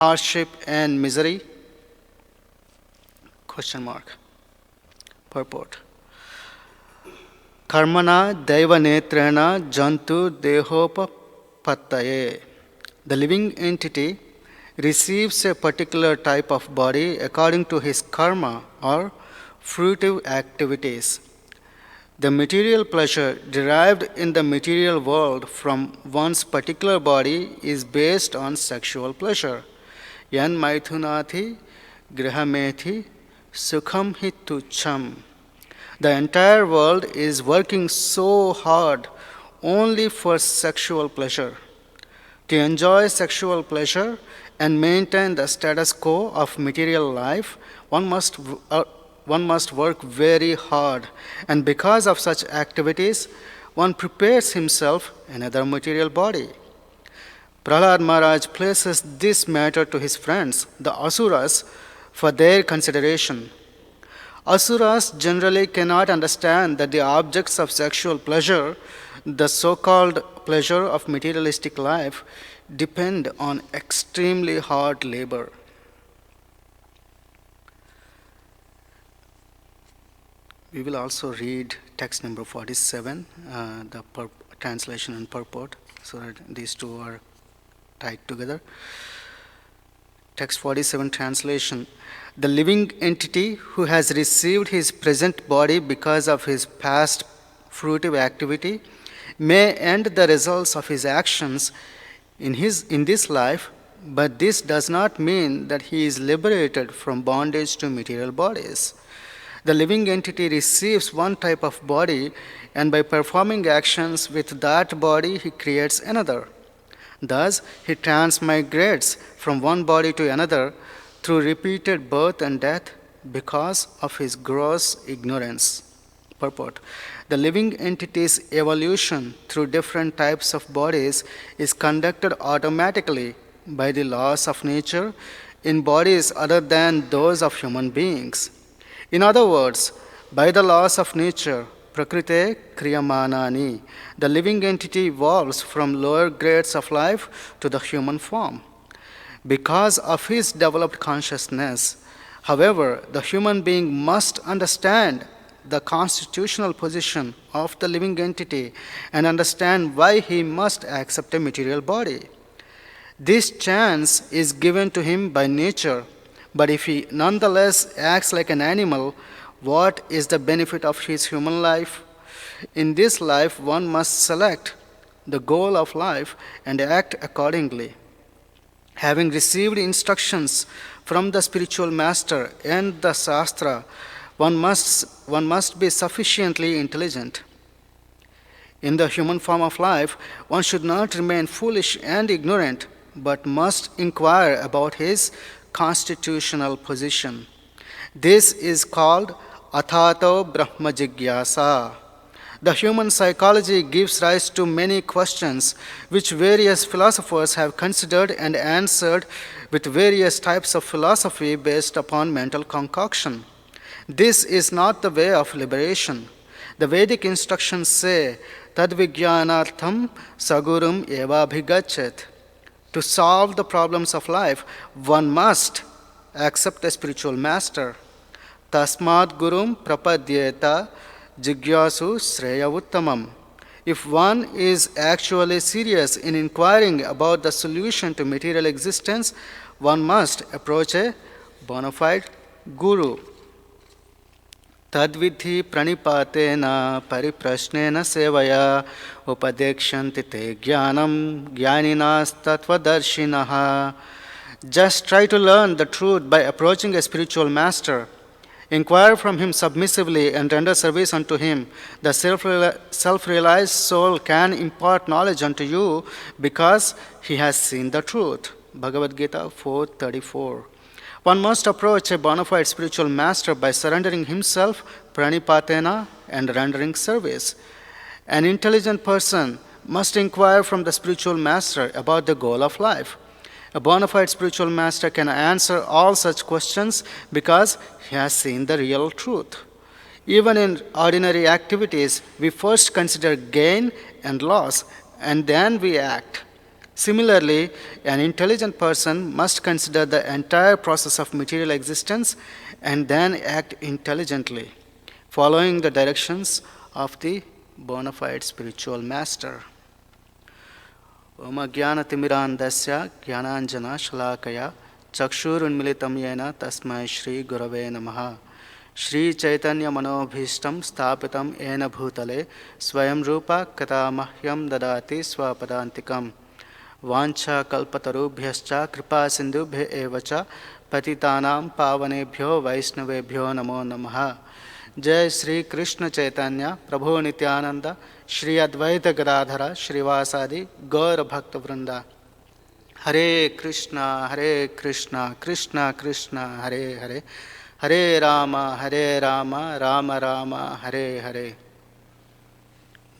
hardship and misery? Question mark. Purport. Karmana daiva netrena jantu dehopapattaye. The living entity receives a particular type of body according to his karma or fruitive activities. The material pleasure derived in the material world from one's particular body is based on sexual pleasure. Yan maithunati grihamethi sukham hi tucham. The entire world is working so hard only for sexual pleasure. To enjoy sexual pleasure and maintain the status quo of material life, one must work very hard, and because of such activities, one prepares himself another material body. Prahlad Maharaj places this matter to his friends, the Asuras, for their consideration. Asuras generally cannot understand that the objects of sexual pleasure, the so-called pleasure of materialistic life, depend on extremely hard labor. We will also read text number 47, the translation and purport, so that these two are tied together. Text 47 translation. The living entity who has received his present body because of his past fruitive activity may end the results of his actions in this life, but this does not mean that he is liberated from bondage to material bodies. The living entity receives one type of body, and by performing actions with that body, he creates another. Thus, he transmigrates from one body to another through repeated birth and death because of his gross ignorance. Purport. The living entity's evolution through different types of bodies is conducted automatically by the laws of nature in bodies other than those of human beings. In other words, by the laws of nature, prakrite kriyamanani, the living entity evolves from lower grades of life to the human form. Because of his developed consciousness, however, the human being must understand the constitutional position of the living entity and understand why he must accept a material body. This chance is given to him by nature, but if he nonetheless acts like an animal, what is the benefit of his human life? In this life, one must select the goal of life and act accordingly. Having received instructions from the spiritual master and the Shastra, one must be sufficiently intelligent. In the human form of life, one should not remain foolish and ignorant, but must inquire about his constitutional position. This is called Athato Brahma Jigyasa. The human psychology gives rise to many questions which various philosophers have considered and answered with various types of philosophy based upon mental concoction. This is not the way of liberation. The Vedic instructions say, Tadvijnanartham sagurum eva bhigachet. To solve the problems of life, one must accept a spiritual master. Tasmad gurum prapadyeta jigyasu sreya uttamam. If one is actually serious in inquiring about the solution to material existence, one must approach a bona fide guru. Tadvidhi pranipatena pariprashnena sevaya upadekshanti te jnanam jnaninas tattvadarshinaha. Just try to learn the truth by approaching a spiritual master. Inquire from him submissively and render service unto him. The self-realized soul can impart knowledge unto you because he has seen the truth. Bhagavad Gita 4:34. One must approach a bona fide spiritual master by surrendering himself, pranipatena, and rendering service. An intelligent person must inquire from the spiritual master about the goal of life. A bona fide spiritual master can answer all such questions because he has seen the real truth. Even in ordinary activities, we first consider gain and loss, and then we act. Similarly, an intelligent person must consider the entire process of material existence and then act intelligently, following the directions of the bona fide spiritual master. Om Jnanatimirandasya Jnananjana Shalakaya Chakshurunmilitam Yena Tasmai Shri Gurave Namaha Shri Chaitanya Manobhishtam Sthapitam Yena Bhutale Swayam Rupa Kata Mahyam Dadati Swapadantikam Vancha Kalpatarubhyascha Kripa Sindhubhya Evacha Patitanam Pavanebhyo Vaishnavebhyo Namo Namaha जय श्री कृष्ण चैतन्य प्रभु नित्यानंद श्री अद्वैत गदाधर श्रीवासादि गौर भक्त वृंदा हरे कृष्णा कृष्णा कृष्णा हरे हरे हरे राम राम राम हरे हरे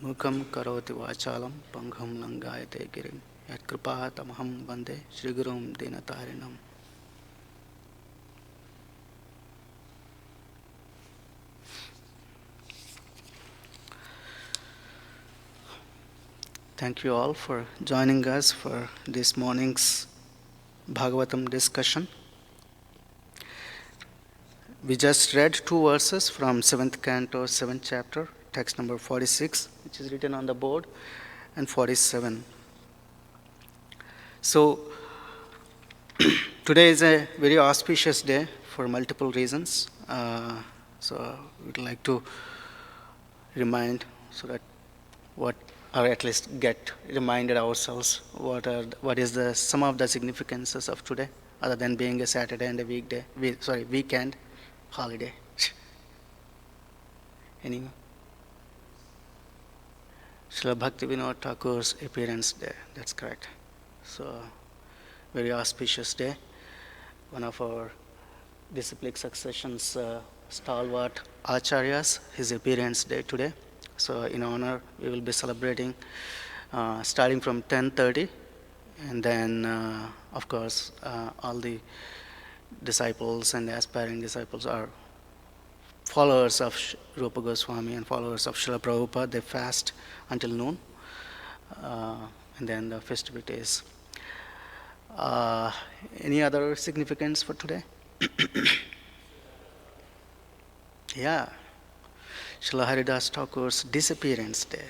मुखं करोति वाचालं पंगुं लंघयते गिरिं यत्कृपातमहं वन्दे श्रीगुरुं दीनतारिणम्. Thank you all for joining us for this morning's Bhagavatam discussion. We just read 2 verses from 7th canto, 7th chapter, text number 46, which is written on the board, and 47. So, today is a very auspicious day for multiple reasons. So, we'd like to remind so that or at least get reminded ourselves what is the some of the significances of today, other than being a Saturday and a weekend holiday. Anyone? Srila Bhaktivinoda Thakur's appearance day. That's correct. So, very auspicious day. One of our disciplic succession's stalwart acharyas, his appearance day today. So, in honor, we will be celebrating starting from 10:30, and then, of course, all the disciples and aspiring disciples are followers of Rupa Goswami and followers of Srila Prabhupada. They fast until noon, and then the festivities. Any other significance for today? Yeah. Srila Haridas Thakur's disappearance day.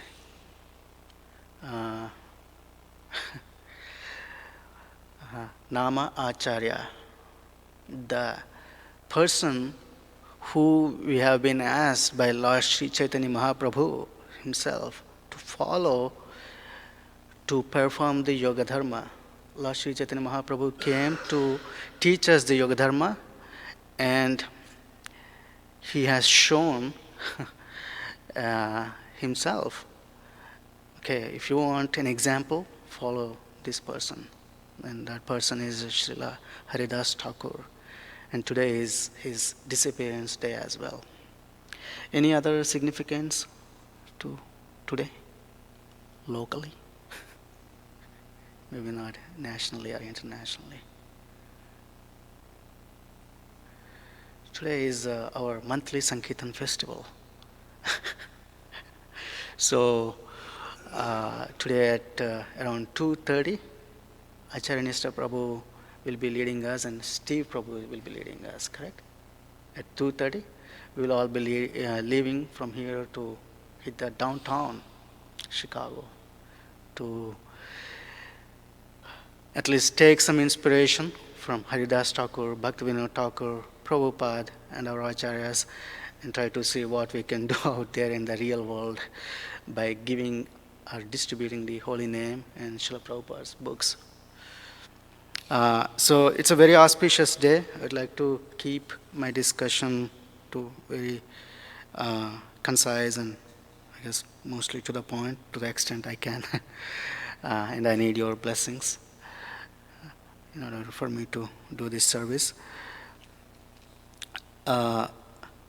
Nama Acharya, the person who we have been asked by Lord Sri Chaitanya Mahaprabhu himself to follow to perform the Yoga Dharma. Lord Sri Chaitanya Mahaprabhu came to teach us the Yoga Dharma, and he has shown himself. Okay, if you want an example, follow this person. And that person is Srila Haridas Thakur. And today is his disappearance day as well. Any other significance to today? Locally? Maybe not nationally or internationally. Today is our monthly Sankirtan festival. So, today at around 2:30, Acharya Nishta Prabhu will be leading us and Steve Prabhu will be leading us, correct? At 2:30, we will all be leaving from here to hit the downtown Chicago to at least take some inspiration from Haridas Thakur, Bhaktivinoda Thakur, Prabhupada, and our acharyas, and try to see what we can do out there in the real world by giving or distributing the holy name and Srila Prabhupada's books. So it's a very auspicious day. I'd like to keep my discussion to very concise and I guess mostly to the point, to the extent I can. And I need your blessings in order for me to do this service.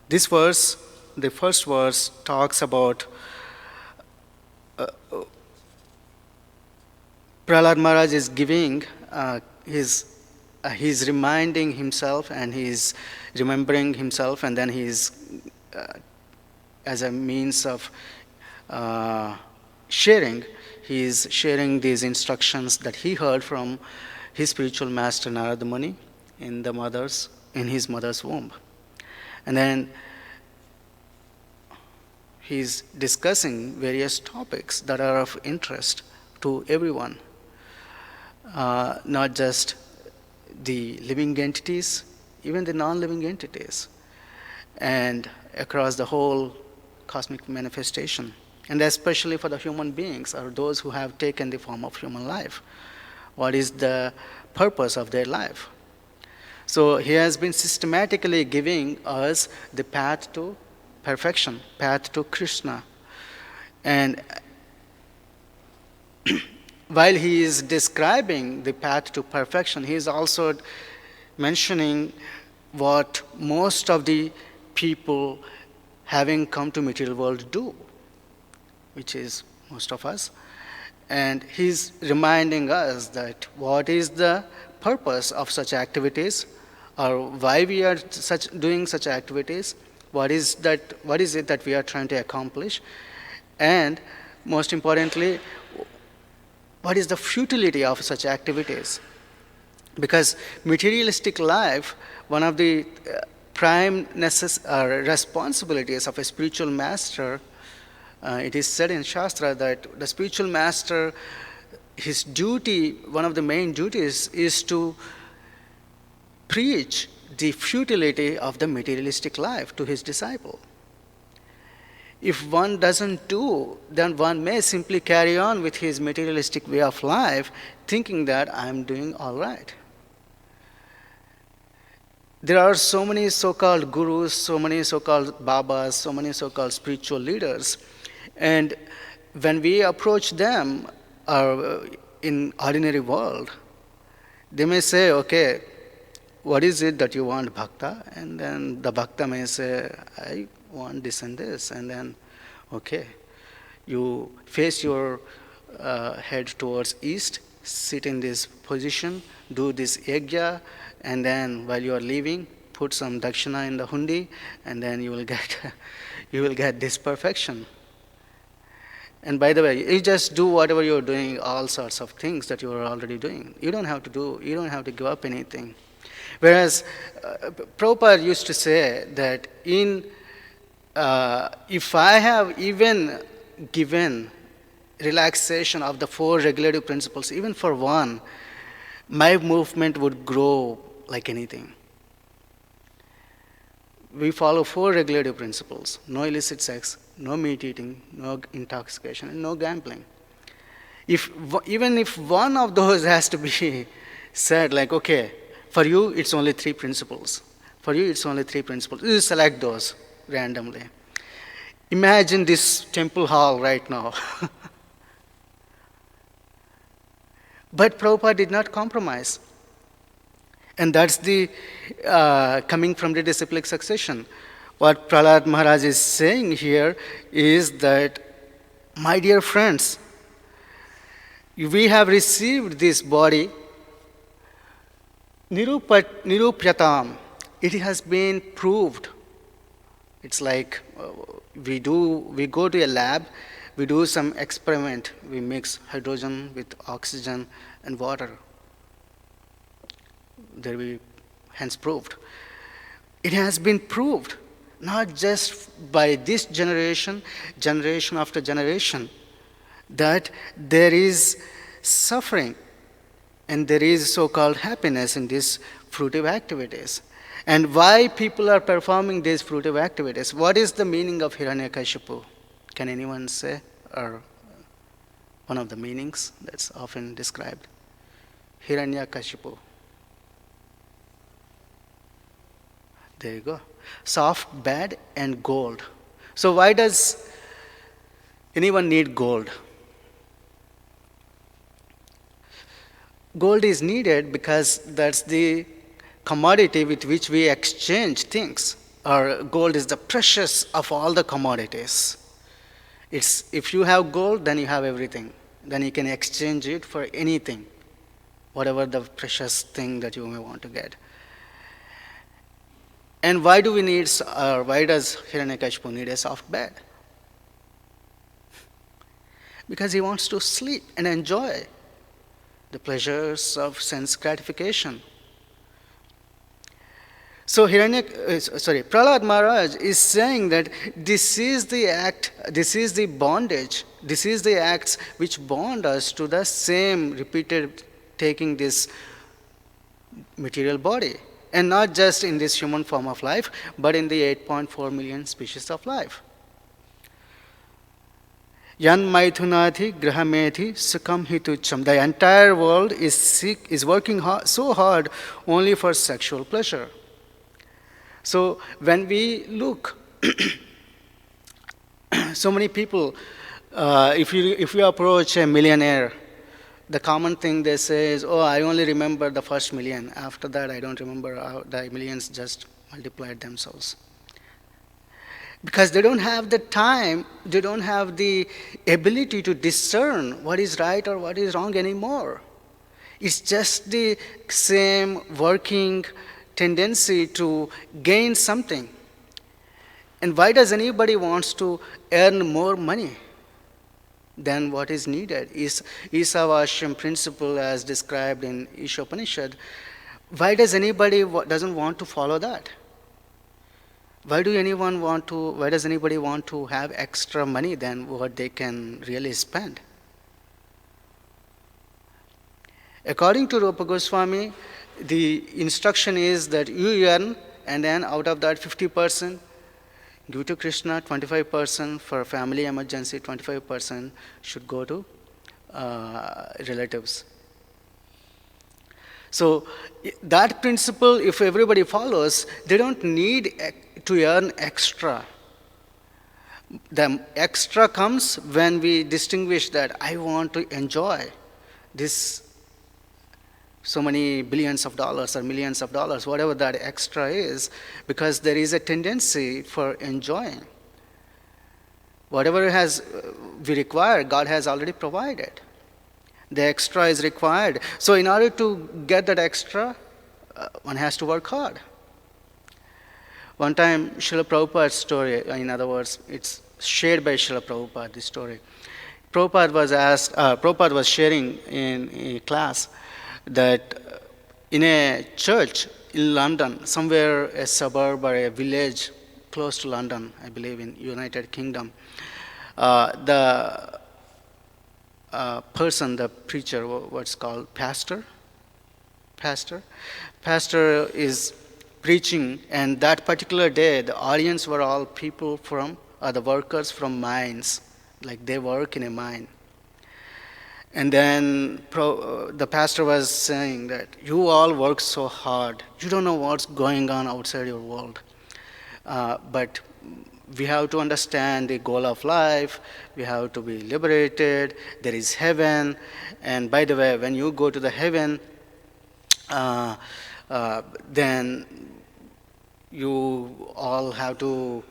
This verse, the first verse, talks about Prahlad Maharaj is giving he's reminding himself and he's remembering himself, and then he's as a means of sharing. He is sharing these instructions that he heard from his spiritual master Narada Muni in his mother's womb. And then he's discussing various topics that are of interest to everyone, not just the living entities, even the non-living entities, and across the whole cosmic manifestation, and especially for the human beings or those who have taken the form of human life. What is the purpose of their life? So he has been systematically giving us the path to perfection, path to Krishna. And while he is describing the path to perfection, he is also mentioning what most of the people having come to material world do, which is most of us. And he's reminding us that what is the purpose of such activities, or why we are doing such activities, what is it that we are trying to accomplish, and most importantly, what is the futility of such activities. Because materialistic life, one of the prime responsibilities of a spiritual master, it is said in Shastra that the spiritual master, his duty, one of the main duties is to preach the futility of the materialistic life to his disciple. If one doesn't do, then one may simply carry on with his materialistic way of life, thinking that I'm doing all right. There are so many so-called gurus, so many so-called babas, so many so-called spiritual leaders, and when we approach them in ordinary world, they may say, okay, what is it that you want, bhakta? And then the bhakta may say, I want this and this. And then, okay, you face your head towards east, sit in this position, do this yajna, and then while you are leaving, put some dakshina in the hundi, and then you will get this perfection. And by the way, you just do whatever you're doing, all sorts of things that you are already doing. You don't have to give up anything. Whereas Prabhupada used to say that if I have even given relaxation of the 4 regulative principles, even for one, my movement would grow like anything. We follow 4 regulative principles: no illicit sex, no meat eating, no intoxication, and no gambling. Even if one of those has to be said, like, okay, for you it's only 3 principles. For you it's only 3 principles. You select those randomly. Imagine this temple hall right now. But Prabhupada did not compromise. And that's the coming from the disciplic succession. What Prahlad Maharaj is saying here is that, my dear friends, we have received this body, nirupyatam. It has been proved. It's like we go to a lab, we do some experiment, we mix hydrogen with oxygen and water. There we hence proved. It has been proved, not just by this generation after generation, that there is suffering and there is so-called happiness in these fruitive activities. And why people are performing these fruitive activities? What is the meaning of Hiranyakashipu? Can anyone say? Or one of the meanings that's often described? Hiranyakashipu. There you go. Soft, bad, and gold. So why does anyone need gold? Gold is needed because that's the commodity with which we exchange things. Or gold is the precious of all the commodities. If you have gold, then you have everything. Then you can exchange it for anything, whatever the precious thing that you may want to get. And why does Hiranyakashipu need a soft bed? because he wants to sleep and enjoy the pleasures of sense gratification. So Prahlad Maharaj is saying that this is the act, this is the bondage, this is the acts which bond us to the same repeated taking this material body. And not just in this human form of life, but in the 8.4 million species of life. Yan maithunati grahamethi sukham hitucham. The entire world is working so hard only for sexual pleasure. So when we look, so many people, if you approach a millionaire, the common thing they say is, oh, I only remember the first million. After that, I don't remember how the millions just multiplied themselves. Because they don't have the time, they don't have the ability to discern what is right or what is wrong anymore. It's just the same working tendency to gain something. And why does anybody wants to earn more money than what is needed? Isavashyam principle as described in Ishopanishad. Why does anybody doesn't want to follow that? Why does anybody want to have extra money than what they can really spend? According to Rupa Goswami, the instruction is that you earn, and then out of that 50%, give to Krishna, 25% for family emergency, 25% should go to relatives. So that principle, if everybody follows, they don't need to earn extra. The extra comes when we distinguish that I want to enjoy this so many billions of dollars or millions of dollars, whatever that extra is, because there is a tendency for enjoying. Whatever we require, God has already provided. The extra is required. So in order to get that extra, one has to work hard. One time, Srila Prabhupada's story, in other words, it's shared by Srila Prabhupada, this story. Prabhupada was sharing in a class that in a church in London, somewhere a suburb or a village close to London, I believe in United Kingdom, the person, the preacher, what's called pastor is preaching, and that particular day the audience were all people from, the workers from mines, like they work in a mine. And then the pastor was saying that you all work so hard. You don't know what's going on outside your world. But we have to understand the goal of life. We have to be liberated. There is heaven. And by the way, when you go to the heaven, then you all have to,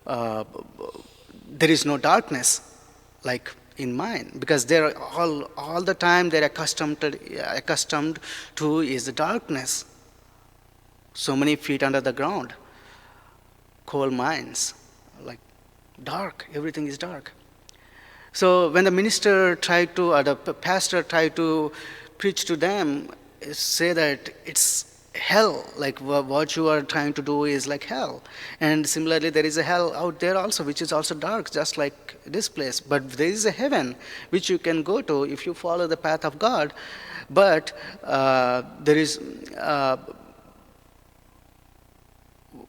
there is no darkness like in mind, because they're all the time they're accustomed to is the darkness. So many feet under the ground, coal mines, like dark, everything is dark. So when the minister tried to, or the pastor tried to preach to them, say that it's hell, like what you are trying to do is like hell. And similarly, there is a hell out there also, which is also dark, just like this place. But there is a heaven which you can go to if you follow the path of God. But there is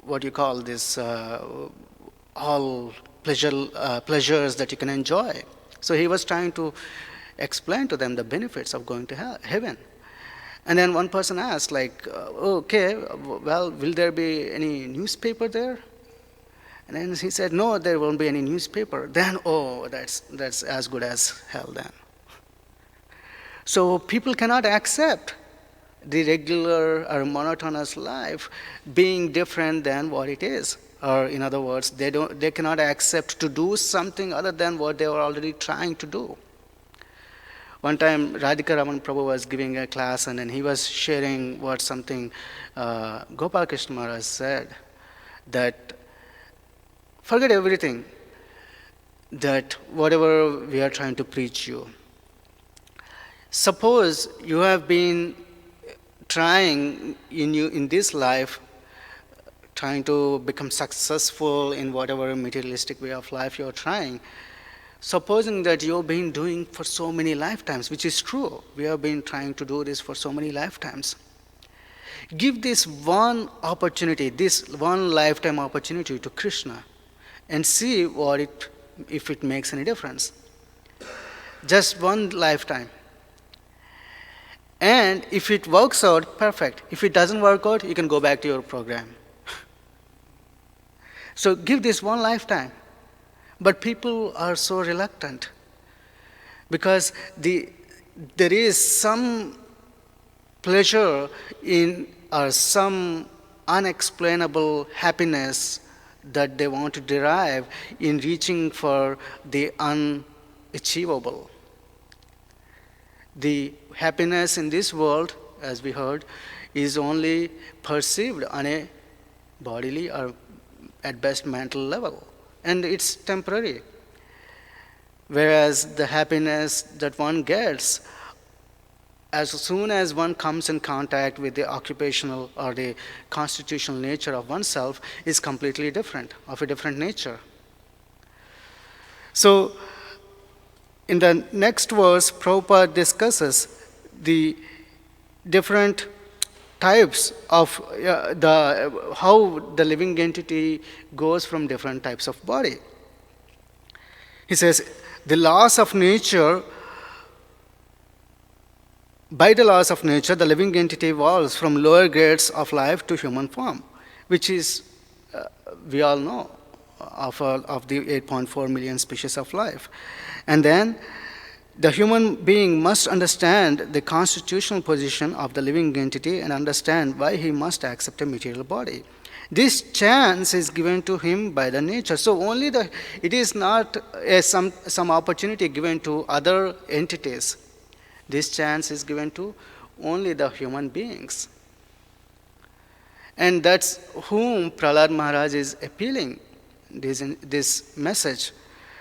what you call this, all pleasures that you can enjoy. So he was trying to explain to them the benefits of going to heaven. And then one person asked, like, okay, well, will there be any newspaper there? And then he said, no, there won't be any newspaper. Then, oh, that's as good as hell then. So people cannot accept the regular or monotonous life being different than what it is. Or in other words, they cannot accept to do something other than what they were already trying to do. One time, Radhika Raman Prabhu was giving a class, and then he was sharing what something Gopal Krishna Maharaj said, that forget everything. that whatever we are trying to preach you. Suppose you have been trying in this life, trying to become successful in whatever materialistic way of life you are trying. Supposing that you've been doing for so many lifetimes, which is true, we have been trying to do this for so many lifetimes. Give this one opportunity, this one lifetime opportunity to Krishna and see if it makes any difference. Just one lifetime. And if it works out, perfect. If it doesn't work out, you can go back to your program. So give this one lifetime. But people are so reluctant because there is some pleasure in or some unexplainable happiness that they want to derive in reaching for the unachievable. The happiness in this world, as we heard, is only perceived on a bodily or at best mental level, and it's temporary. Whereas the happiness that one gets as soon as one comes in contact with the occupational or the constitutional nature of oneself is completely different, of a different nature. So, in the next verse, Prabhupada discusses the different types of how the living entity goes from different types of body. He says, the laws of nature, by the laws of nature, the living entity evolves from lower grades of life to human form, which is, we all know, of the 8.4 million species of life. And then the human being must understand the constitutional position of the living entity and understand why he must accept a material body. This chance is given to him by the nature. So only it is not some opportunity given to other entities. This chance is given to only the human beings. And that's whom Prahlad Maharaj is appealing this message,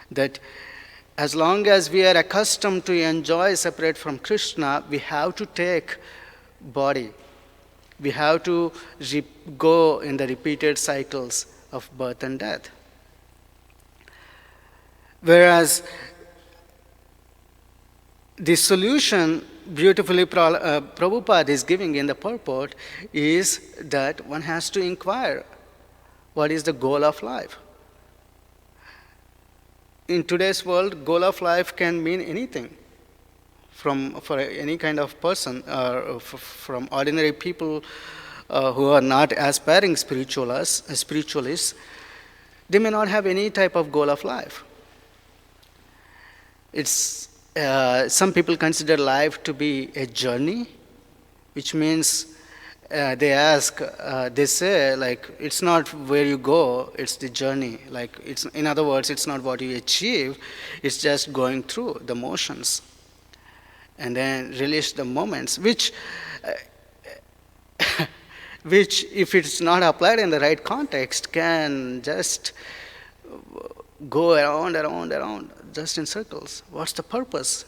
that as long as we are accustomed to enjoy separate from Krishna, we have to take body. We have to go in the repeated cycles of birth and death. Whereas the solution beautifully Prabhupada is giving in the purport is that one has to inquire what is the goal of life. In today's world, goal of life can mean anything. For any kind of person, from ordinary people who are not aspiring spiritualists, they may not have any type of goal of life. It's some people consider life to be a journey, which means they say, like, it's not where you go, it's the journey. Like, in other words, it's not what you achieve, it's just going through the motions. And then relish the moments, which if it's not applied in the right context, can just go around, just in circles. What's the purpose?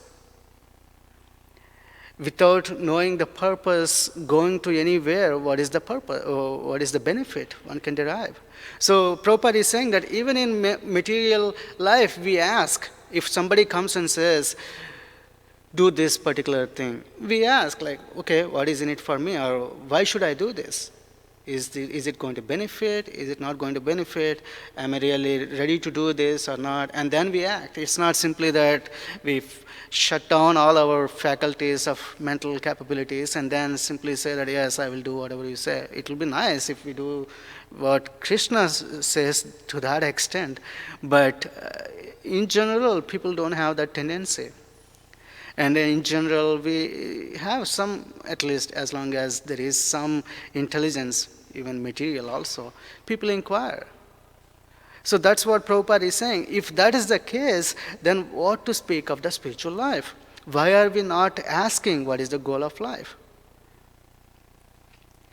Without knowing the purpose, going to anywhere, what is the purpose, or what is the benefit one can derive? So Prabhupada is saying that even in material life, we ask, if somebody comes and says, do this particular thing, we ask, like, okay, what is in it for me, or why should I do this? Is it going to benefit? Is it not going to benefit? Am I really ready to do this or not? And then we act. It's not simply that we shut down all our faculties of mental capabilities and then simply say that, yes, I will do whatever you say. It will be nice if we do what Krishna says to that extent. But in general, people don't have that tendency. And in general, we have some, at least as long as there is some intelligence, even material also, people inquire. So that's what Prabhupada is saying. If that is the case, then what to speak of the spiritual life? Why are we not asking what is the goal of life?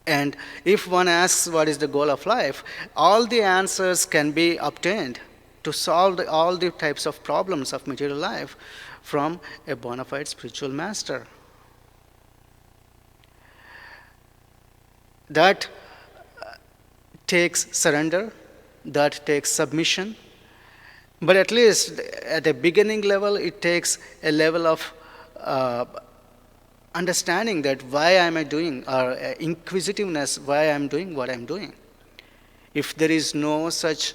And if one asks what is the goal of life, all the answers can be obtained to solve all the types of problems of material life from a bona fide spiritual master. That takes surrender, that takes submission, but at least at a beginning level, it takes a level of understanding that why am I doing, or inquisitiveness, why I'm doing what I'm doing. If there is no such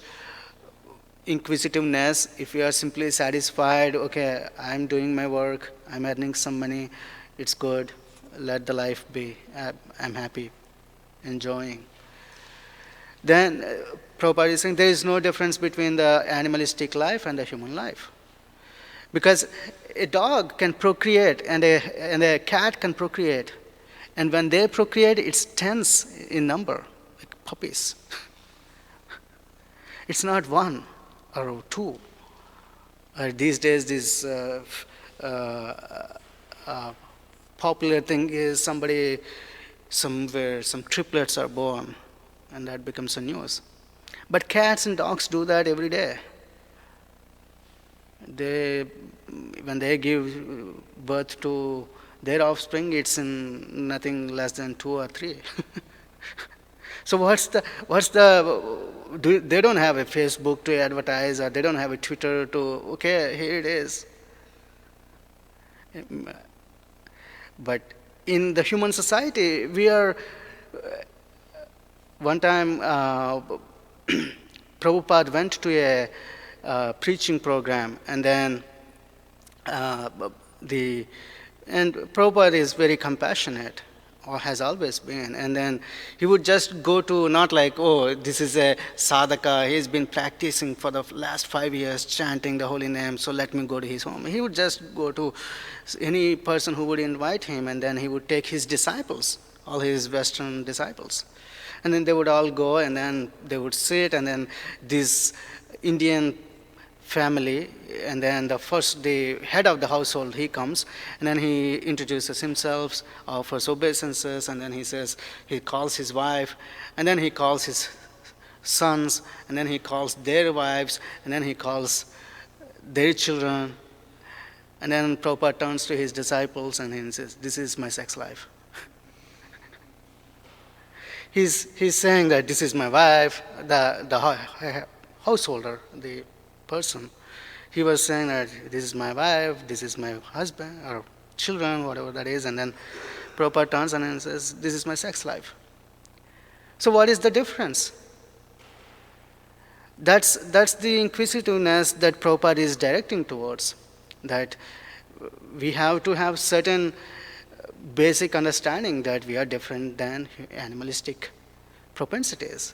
inquisitiveness, if you are simply satisfied, okay, I'm doing my work, I'm earning some money, it's good, let the life be, I'm happy, enjoying, then Prabhupada is saying there is no difference between the animalistic life and the human life. Because a dog can procreate and a cat can procreate. And when they procreate, it's tens in number, like puppies. It's not one or two. These days, this popular thing is somebody, somewhere, some triplets are born, and that becomes a news. But cats and dogs do that every day. When they give birth to their offspring, it's in nothing less than 2 or 3. So they don't have a Facebook to advertise, or they don't have a Twitter to, okay, here it is. But in the human society, we are, one time Prabhupada went to a preaching program, and then Prabhupada is very compassionate, or has always been, and then he would just go to, not like, oh, this is a sadhaka, he's been practicing for the last 5 years, chanting the holy name, so let me go to his home. He would just go to any person who would invite him, and then he would take his disciples, all his Western disciples. And then they would all go, and then they would sit, and then this Indian family, and then the head of the household, he comes, and then he introduces himself, offers obeisances, and then he calls his wife, and then he calls his sons, and then he calls their wives, and then he calls their children, and then Prabhupada turns to his disciples and he says, this is my sex life. He's saying that this is my wife, the householder, the person. He was saying that this is my wife, this is my husband, or children, whatever that is, and then Prabhupada turns and says, this is my sex life. So what is the difference? That's the inquisitiveness that Prabhupada is directing towards, that we have to have certain basic understanding that we are different than animalistic propensities.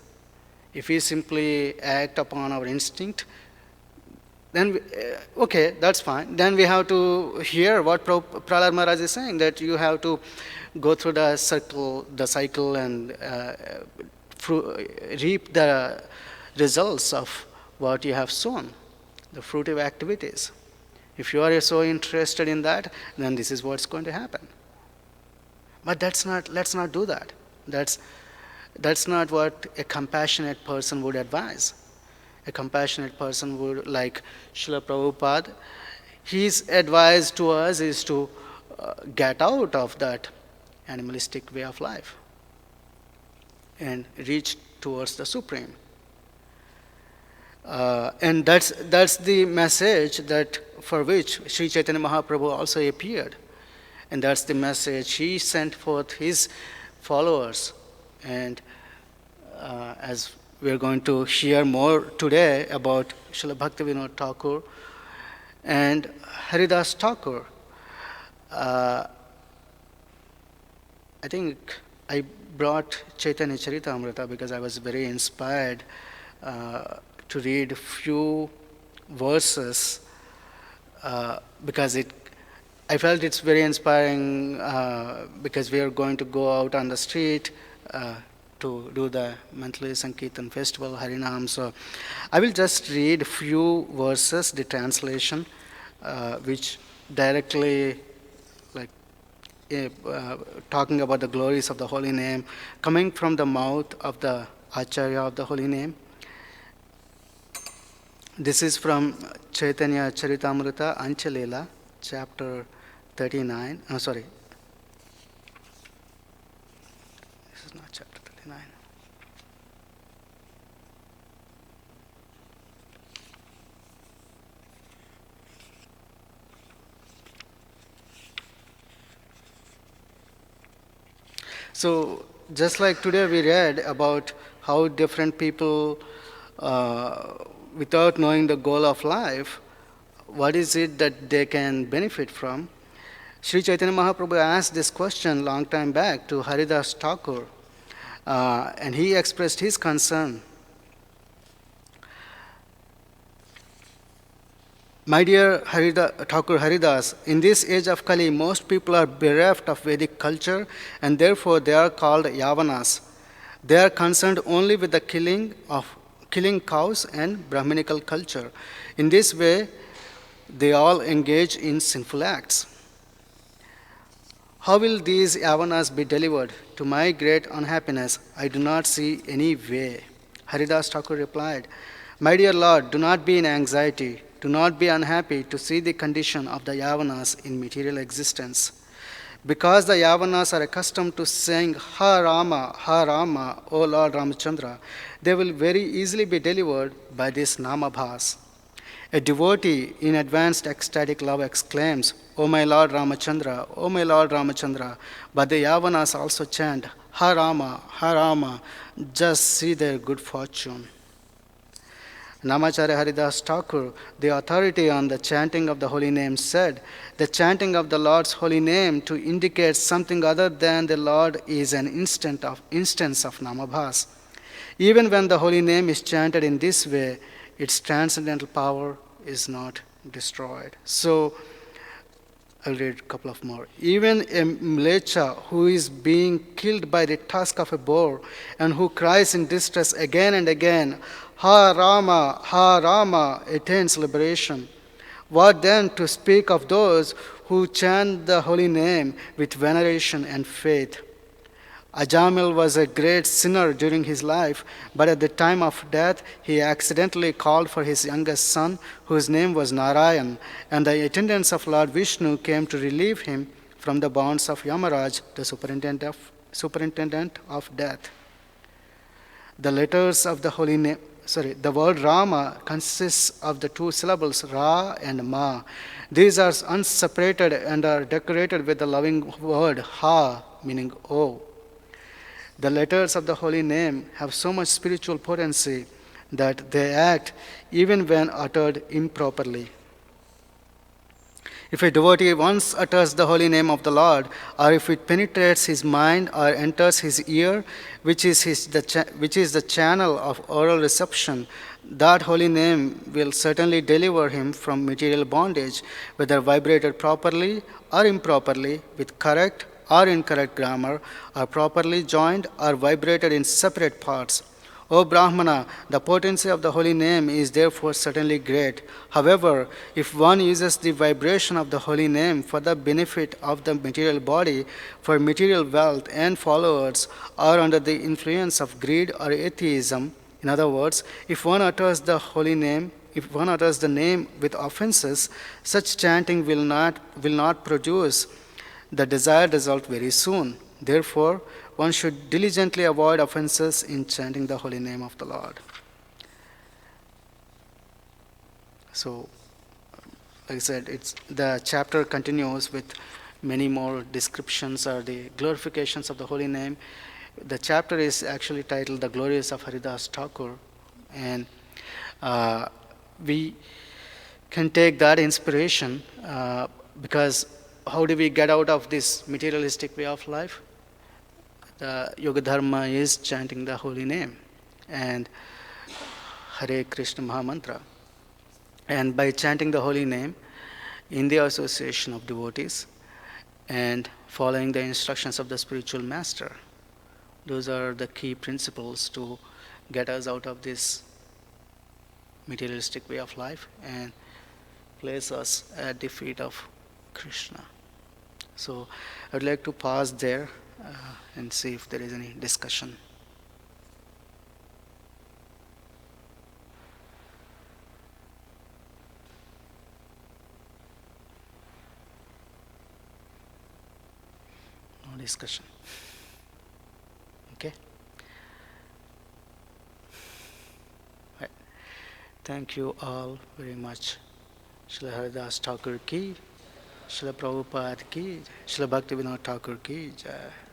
If we simply act upon our instinct, then, okay, that's fine. Then we have to hear what Prahlad Maharaj is saying, that you have to go through the cycle and reap the results of what you have sown, the fruitive activities. If you are so interested in that, then this is what's going to happen. But let's not do that. That's not what a compassionate person would advise. A compassionate person would, like Srila Prabhupada, his advice to us is to get out of that animalistic way of life and reach towards the Supreme. And that's the message that for which Sri Chaitanya Mahaprabhu also appeared. And that's the message he sent forth his followers. And as we're going to hear more today about Srila Bhaktivinoda Thakur and Haridas Thakur, I think I brought Chaitanya Charitamrita because I was very inspired to read few verses because I felt it's very inspiring because we are going to go out on the street to do the monthly Sankirtan festival, Harinam. So I will just read a few verses, the translation, which directly talking about the glories of the holy name, coming from the mouth of the Acharya of the holy name. This is from Chaitanya Charitamrita Anchalela, chapter 39. Oh, sorry, this is not chapter 39. So, just like today we read about how different people, without knowing the goal of life, what is it that they can benefit from? Sri Chaitanya Mahaprabhu asked this question long time back to Haridas Thakur, and he expressed his concern. My dear Thakur Haridas, in this age of Kali, most people are bereft of Vedic culture and therefore they are called Yavanas. They are concerned only with the killing cows and Brahminical culture. In this way, they all engage in sinful acts. How will these Yavanas be delivered? To my great unhappiness, I do not see any way. Haridas Thakur replied, My dear Lord, do not be in anxiety. Do not be unhappy to see the condition of the Yavanas in material existence. Because the Yavanas are accustomed to saying Ha Rama, O Lord Ramachandra, they will very easily be delivered by this Namabhas. A devotee in advanced ecstatic love exclaims, O my Lord Ramachandra, O my Lord Ramachandra, but the Yavanas also chant Ha Rama, just see their good fortune. Namacharya Haridas Thakur, the authority on the chanting of the holy name, said, the chanting of the Lord's holy name to indicate something other than the Lord is an instance of Namabhas. Even when the holy name is chanted in this way, its transcendental power is not destroyed. So, I'll read a couple of more. Even a mlecha who is being killed by the tusk of a boar and who cries in distress again and again, Ha Rama, attains liberation. What then to speak of those who chant the holy name with veneration and faith? Ajamil was a great sinner during his life, but at the time of death, he accidentally called for his youngest son, whose name was Narayan, and the attendants of Lord Vishnu came to relieve him from the bonds of Yamaraj, the superintendent of death. The letters of the holy name, the word Rama consists of the two syllables Ra and Ma. These are unseparated and are decorated with the loving word Ha, meaning O. The letters of the holy name have so much spiritual potency that they act even when uttered improperly. If a devotee once utters the holy name of the Lord, or if it penetrates his mind or enters his ear, which is the channel of oral reception, that holy name will certainly deliver him from material bondage, whether vibrated properly or improperly, with correct or incorrect grammar, or properly joined or vibrated in separate parts. O Brahmana, the potency of the holy name is therefore certainly great. However, if one uses the vibration of the holy name for the benefit of the material body, for material wealth and followers, or under the influence of greed or atheism, in other words, if one utters the holy name, if one utters the name with offenses, such chanting will not produce the desired result very soon. Therefore, one should diligently avoid offenses in chanting the holy name of the Lord. So, like I said, the chapter continues with many more descriptions or the glorifications of the holy name. The chapter is actually titled The Glories of Haridas Thakur, and we can take that inspiration because how do we get out of this materialistic way of life? The Yoga Dharma is chanting the holy name and Hare Krishna Mahamantra. And by chanting the holy name in the association of devotees and following the instructions of the spiritual master, those are the key principles to get us out of this materialistic way of life and place us at the feet of Krishna. So I'd like to pause there and see if there is any discussion. discussion. Okay. Right. Thank you all very much. Srila Haridas Thakur ki, Srila Prabhupada ki, Srila Bhaktivinoda Thakur ki jai.